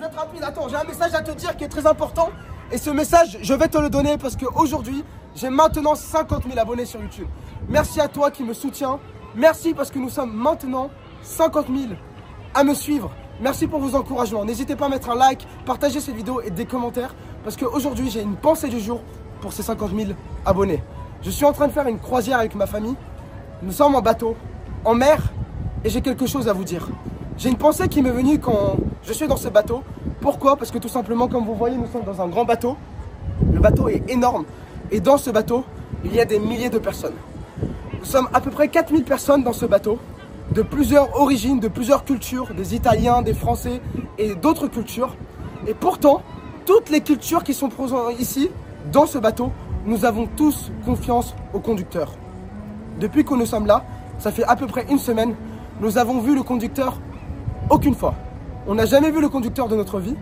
vais être rapide. Attends, j'ai un message à te dire qui est très important. Et ce message, je vais te le donner parce qu'aujourd'hui, j'ai maintenant 50 000 abonnés sur YouTube. Merci à toi qui me soutiens. Merci parce que nous sommes maintenant 50 000 à me suivre. Merci pour vos encouragements. N'hésitez pas à mettre un like, partager cette vidéo et des commentaires. Parce qu'aujourd'hui, j'ai une pensée du jour pour ces 50 000 abonnés. Je suis en train de faire une croisière avec ma famille. Nous sommes en bateau, en mer, et j'ai quelque chose à vous dire. J'ai une pensée qui m'est venue quand je suis dans ce bateau. Pourquoi? Parce que tout simplement, comme vous voyez, nous sommes dans un grand bateau. Le bateau est énorme. Et dans ce bateau, il y a des milliers de personnes. Nous sommes à peu près 4000 personnes dans ce bateau, de plusieurs origines, de plusieurs cultures, des Italiens, des Français et d'autres cultures. Et pourtant, toutes les cultures qui sont présentes ici, dans ce bateau, nous avons tous confiance au conducteur. Depuis que nous sommes là, ça fait à peu près une semaine, nous avons vu le conducteur aucune fois. On n'a jamais vu le conducteur de notre vie,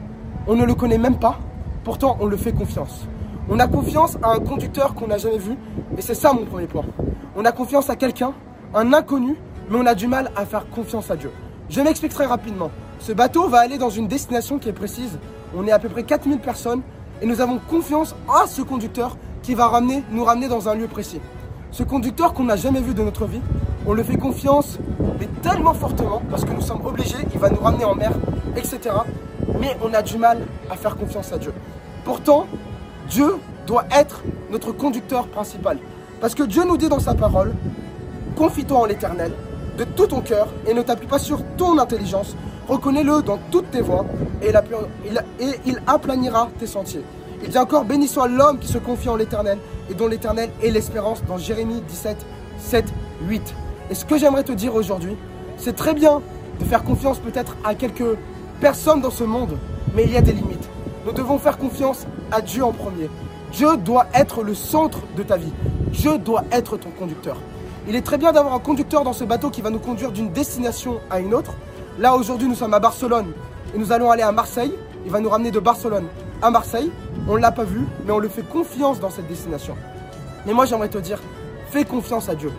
on ne le connaît même pas, pourtant on le fait confiance. On a confiance à un conducteur qu'on n'a jamais vu, et c'est ça mon premier point. On a confiance à quelqu'un, un inconnu, mais on a du mal à faire confiance à Dieu. Je m'explique très rapidement. Ce bateau va aller dans une destination qui est précise. On est à peu près 4000 personnes, et nous avons confiance à ce conducteur qui va nous ramener dans un lieu précis. Ce conducteur qu'on n'a jamais vu de notre vie, on le fait confiance, mais tellement fortement, parce que nous sommes obligés, il va nous ramener en mer, etc. Mais on a du mal à faire confiance à Dieu. Pourtant, Dieu doit être notre conducteur principal. Parce que Dieu nous dit dans sa parole, confie-toi en l'Éternel, de tout ton cœur, et ne t'appuie pas sur ton intelligence, reconnais-le dans toutes tes voies, et il aplanira tes sentiers. Il dit encore, béni soit l'homme qui se confie en l'Éternel, et dont l'Éternel est l'espérance, dans Jérémie 17, 7, 8. Et ce que j'aimerais te dire aujourd'hui, c'est très bien de faire confiance peut-être à quelques personnes dans ce monde, mais il y a des limites. Nous devons faire confiance à Dieu en premier. Dieu doit être le centre de ta vie. Dieu doit être ton conducteur. Il est très bien d'avoir un conducteur dans ce bateau qui va nous conduire d'une destination à une autre. Là, aujourd'hui, nous sommes à Barcelone et nous allons aller à Marseille. Il va nous ramener de Barcelone à Marseille. On ne l'a pas vu, mais on le fait confiance dans cette destination. Mais moi, j'aimerais te dire, fais confiance à Dieu.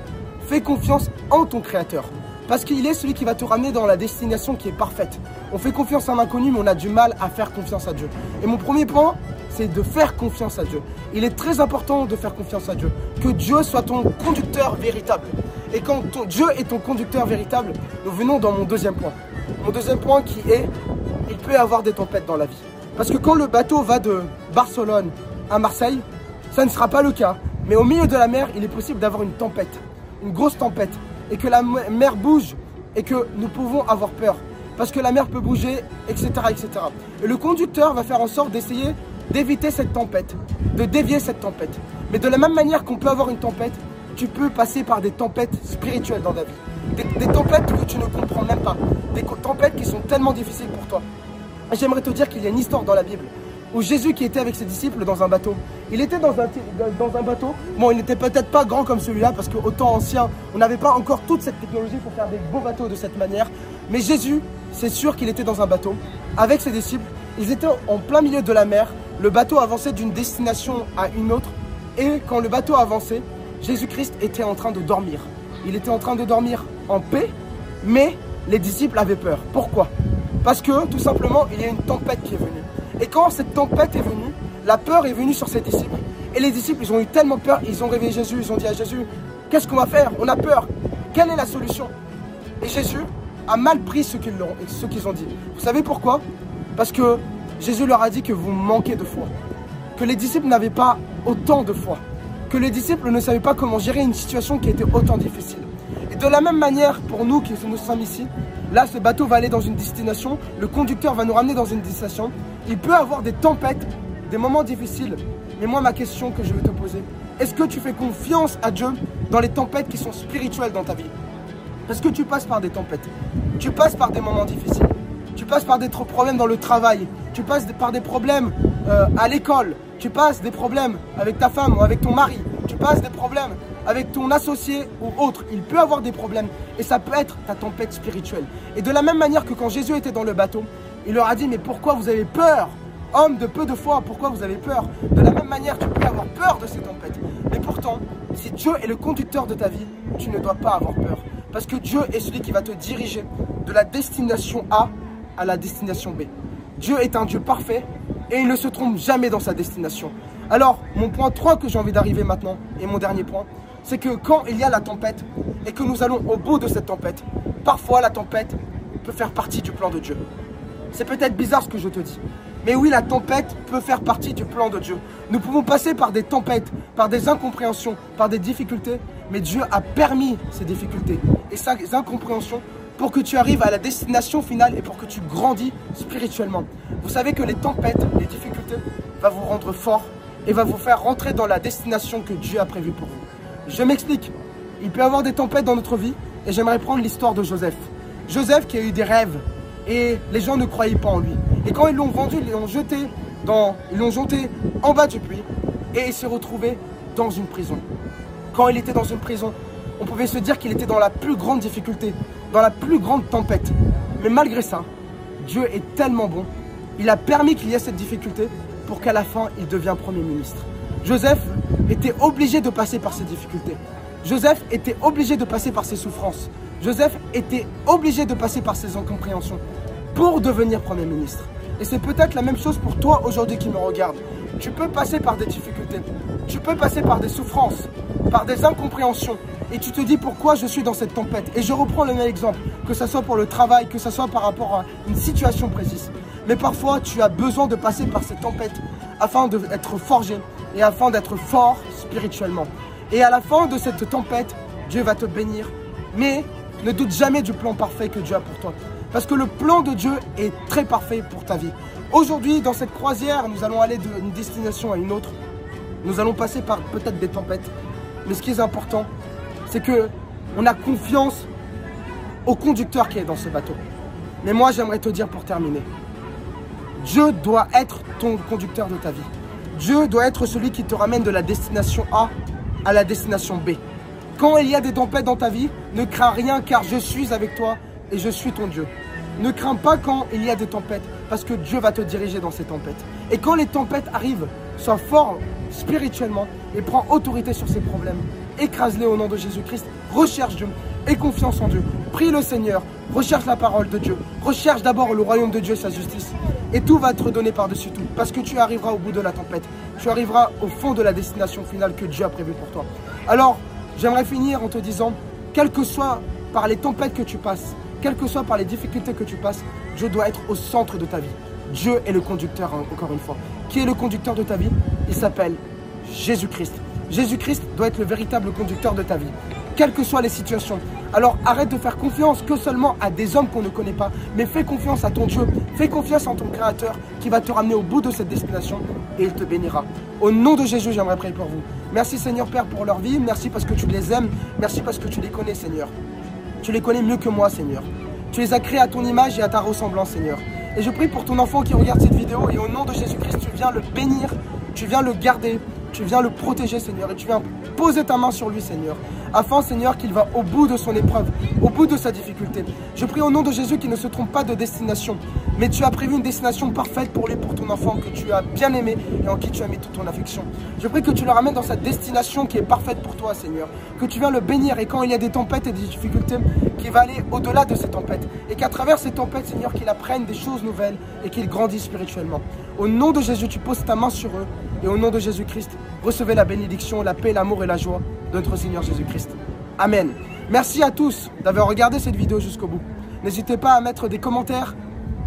Fais confiance en ton Créateur. Parce qu'il est celui qui va te ramener dans la destination qui est parfaite. On fait confiance à un inconnu, mais on a du mal à faire confiance à Dieu. Et mon premier point, c'est de faire confiance à Dieu. Il est très important de faire confiance à Dieu. Que Dieu soit ton conducteur véritable. Et quand Dieu est ton conducteur véritable, nous venons dans mon deuxième point. Mon deuxième point qui est, il peut y avoir des tempêtes dans la vie. Parce que quand le bateau va de Barcelone à Marseille, ça ne sera pas le cas. Mais au milieu de la mer, il est possible d'avoir une tempête, une grosse tempête. Et que la mer bouge et que nous pouvons avoir peur. Parce que la mer peut bouger, etc., etc. Et le conducteur va faire en sorte d'essayer d'éviter cette tempête, de dévier cette tempête. Mais de la même manière qu'on peut avoir une tempête, tu peux passer par des tempêtes spirituelles dans ta vie. Des tempêtes que tu ne comprends même pas. Des tempêtes qui sont tellement difficiles pour toi. J'aimerais te dire qu'il y a une histoire dans la Bible où Jésus qui était avec ses disciples dans un bateau. Il était dans un bateau. Bon, il n'était peut-être pas grand comme celui-là parce qu'au temps ancien, on n'avait pas encore toute cette technologie pour faire des beaux bateaux de cette manière. Mais Jésus, c'est sûr qu'il était dans un bateau avec ses disciples. Ils étaient en plein milieu de la mer. Le bateau avançait d'une destination à une autre. Et quand le bateau avançait, Jésus-Christ était en train de dormir. Il était en train de dormir en paix, mais les disciples avaient peur. Pourquoi? Parce que tout simplement, il y a une tempête qui est venue. Et quand cette tempête est venue, la peur est venue sur ses disciples. Et les disciples, ils ont eu tellement peur, ils ont réveillé Jésus, ils ont dit à Jésus, qu'est-ce qu'on va faire? On a peur. Quelle est la solution? Et Jésus a mal pris ce qu'ils ont dit. Vous savez pourquoi? Parce que Jésus leur a dit que vous manquez de foi. Que les disciples n'avaient pas autant de foi. Que les disciples ne savaient pas comment gérer une situation qui était autant difficile. Et de la même manière, pour nous qui nous sommes ici, là, ce bateau va aller dans une destination, le conducteur va nous ramener dans une destination. Il peut avoir des tempêtes, des moments difficiles. Mais moi, ma question que je vais te poser, est-ce que tu fais confiance à Dieu dans les tempêtes qui sont spirituelles dans ta vie? Parce que tu passes par des tempêtes, tu passes par des moments difficiles, tu passes par des problèmes dans le travail, tu passes par des problèmes à l'école, tu passes des problèmes avec ta femme ou avec ton mari, tu passes des problèmes avec ton associé ou autre. Il peut avoir des problèmes et ça peut être ta tempête spirituelle. Et de la même manière que quand Jésus était dans le bateau, il leur a dit, mais pourquoi vous avez peur? Homme de peu de foi, pourquoi vous avez peur? De la même manière, tu peux avoir peur de ces tempêtes. Mais pourtant, si Dieu est le conducteur de ta vie, tu ne dois pas avoir peur. Parce que Dieu est celui qui va te diriger de la destination A à la destination B. Dieu est un Dieu parfait et il ne se trompe jamais dans sa destination. Alors, mon point 3 que j'ai envie d'arriver maintenant, et mon dernier point, c'est que quand il y a la tempête et que nous allons au bout de cette tempête, parfois la tempête peut faire partie du plan de Dieu. C'est peut-être bizarre ce que je te dis, mais oui, la tempête peut faire partie du plan de Dieu. Nous pouvons passer par des tempêtes, par des incompréhensions, par des difficultés, mais Dieu a permis ces difficultés et ces incompréhensions pour que tu arrives à la destination finale et pour que tu grandis spirituellement. Vous savez que les tempêtes, les difficultés, vont vous rendre fort et va vous faire rentrer dans la destination que Dieu a prévue pour vous. Je m'explique. Il peut y avoir des tempêtes dans notre vie et j'aimerais prendre l'histoire de Joseph. Joseph qui a eu des rêves et les gens ne croyaient pas en lui. Et quand ils l'ont vendu, ils l'ont jeté en bas du puits et il s'est retrouvé dans une prison. Quand il était dans une prison, on pouvait se dire qu'il était dans la plus grande difficulté, dans la plus grande tempête. Mais malgré ça, Dieu est tellement bon, il a permis qu'il y ait cette difficulté pour qu'à la fin, il devienne Premier ministre. Joseph était obligé de passer par ces difficultés. Joseph était obligé de passer par ses souffrances. Joseph était obligé de passer par ses incompréhensions pour devenir Premier ministre. Et c'est peut-être la même chose pour toi aujourd'hui qui me regarde. Tu peux passer par des difficultés, tu peux passer par des souffrances, par des incompréhensions. Et tu te dis pourquoi je suis dans cette tempête. Et je reprends le même exemple, que ce soit pour le travail, que ce soit par rapport à une situation précise. Mais parfois, tu as besoin de passer par ces tempêtes afin d'être forgé et afin d'être fort spirituellement. Et à la fin de cette tempête, Dieu va te bénir. Mais ne doute jamais du plan parfait que Dieu a pour toi. Parce que le plan de Dieu est très parfait pour ta vie. Aujourd'hui, dans cette croisière, nous allons aller d'une destination à une autre. Nous allons passer par peut-être des tempêtes. Mais ce qui est important, c'est qu'on a confiance au conducteur qui est dans ce bateau. Mais moi, j'aimerais te dire pour terminer, Dieu doit être ton conducteur de ta vie. Dieu doit être celui qui te ramène de la destination A à la destination B. Quand il y a des tempêtes dans ta vie, ne crains rien car je suis avec toi et je suis ton Dieu. Ne crains pas quand il y a des tempêtes parce que Dieu va te diriger dans ces tempêtes. Et quand les tempêtes arrivent, sois fort spirituellement et prends autorité sur ces problèmes. Écrase-les au nom de Jésus-Christ. Recherche Dieu. Aie confiance en Dieu. Prie le Seigneur. Recherche la parole de Dieu. Recherche d'abord le royaume de Dieu et sa justice. Et tout va te redonner par-dessus tout. Parce que tu arriveras au bout de la tempête. Tu arriveras au fond de la destination finale que Dieu a prévue pour toi. Alors, j'aimerais finir en te disant, quel que soit par les tempêtes que tu passes, quelles que soient par les difficultés que tu passes, Dieu doit être au centre de ta vie. Dieu est le conducteur, encore une fois. Qui est le conducteur de ta vie? Il s'appelle Jésus-Christ. Jésus-Christ doit être le véritable conducteur de ta vie, quelles que soient les situations. Alors arrête de faire confiance que seulement à des hommes qu'on ne connaît pas, mais fais confiance à ton Dieu, fais confiance en ton Créateur qui va te ramener au bout de cette destination et il te bénira. Au nom de Jésus, j'aimerais prier pour vous. Merci Seigneur Père pour leur vie, merci parce que tu les aimes, merci parce que tu les connais Seigneur. Tu les connais mieux que moi Seigneur. Tu les as créés à ton image et à ta ressemblance Seigneur. Et je prie pour ton enfant qui regarde cette vidéo et au nom de Jésus-Christ, tu viens le bénir, tu viens le garder, tu viens le protéger Seigneur et tu viens poser ta main sur lui Seigneur. Afin Seigneur qu'il va au bout de son épreuve, au bout de sa difficulté. Je prie au nom de Jésus qu'il ne se trompe pas de destination. Mais tu as prévu une destination parfaite pour lui, pour ton enfant que tu as bien aimé et en qui tu as mis toute ton affection. Je prie que tu le ramènes dans sa destination qui est parfaite pour toi Seigneur. Que tu viens le bénir et quand il y a des tempêtes et des difficultés, qu'il va aller au-delà de ces tempêtes. Et qu'à travers ces tempêtes Seigneur, qu'il apprenne des choses nouvelles et qu'il grandisse spirituellement. Au nom de Jésus, tu poses ta main sur eux. Et au nom de Jésus-Christ, recevez la bénédiction, la paix, l'amour et la joie de notre Seigneur Jésus-Christ. Amen. Merci à tous d'avoir regardé cette vidéo jusqu'au bout. N'hésitez pas à mettre des commentaires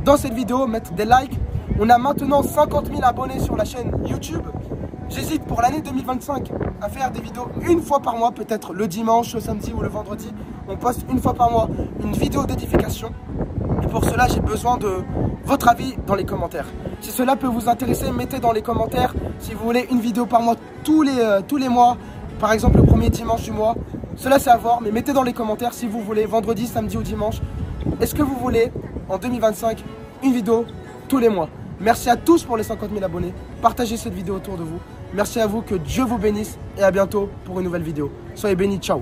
dans cette vidéo, mettre des likes. On a maintenant 50 000 abonnés sur la chaîne YouTube. J'hésite pour l'année 2025 à faire des vidéos une fois par mois, peut-être le dimanche, le samedi ou le vendredi. On poste une fois par mois une vidéo d'édification. Et pour cela, j'ai besoin de votre avis dans les commentaires. Si cela peut vous intéresser, mettez dans les commentaires si vous voulez une vidéo par mois tous les mois. Par exemple, le premier dimanche du mois. Cela, c'est à voir, mais mettez dans les commentaires si vous voulez, vendredi, samedi ou dimanche. Est-ce que vous voulez, en 2025, une vidéo tous les mois? Merci à tous pour les 50 000 abonnés. Partagez cette vidéo autour de vous. Merci à vous, que Dieu vous bénisse et à bientôt pour une nouvelle vidéo. Soyez bénis, ciao.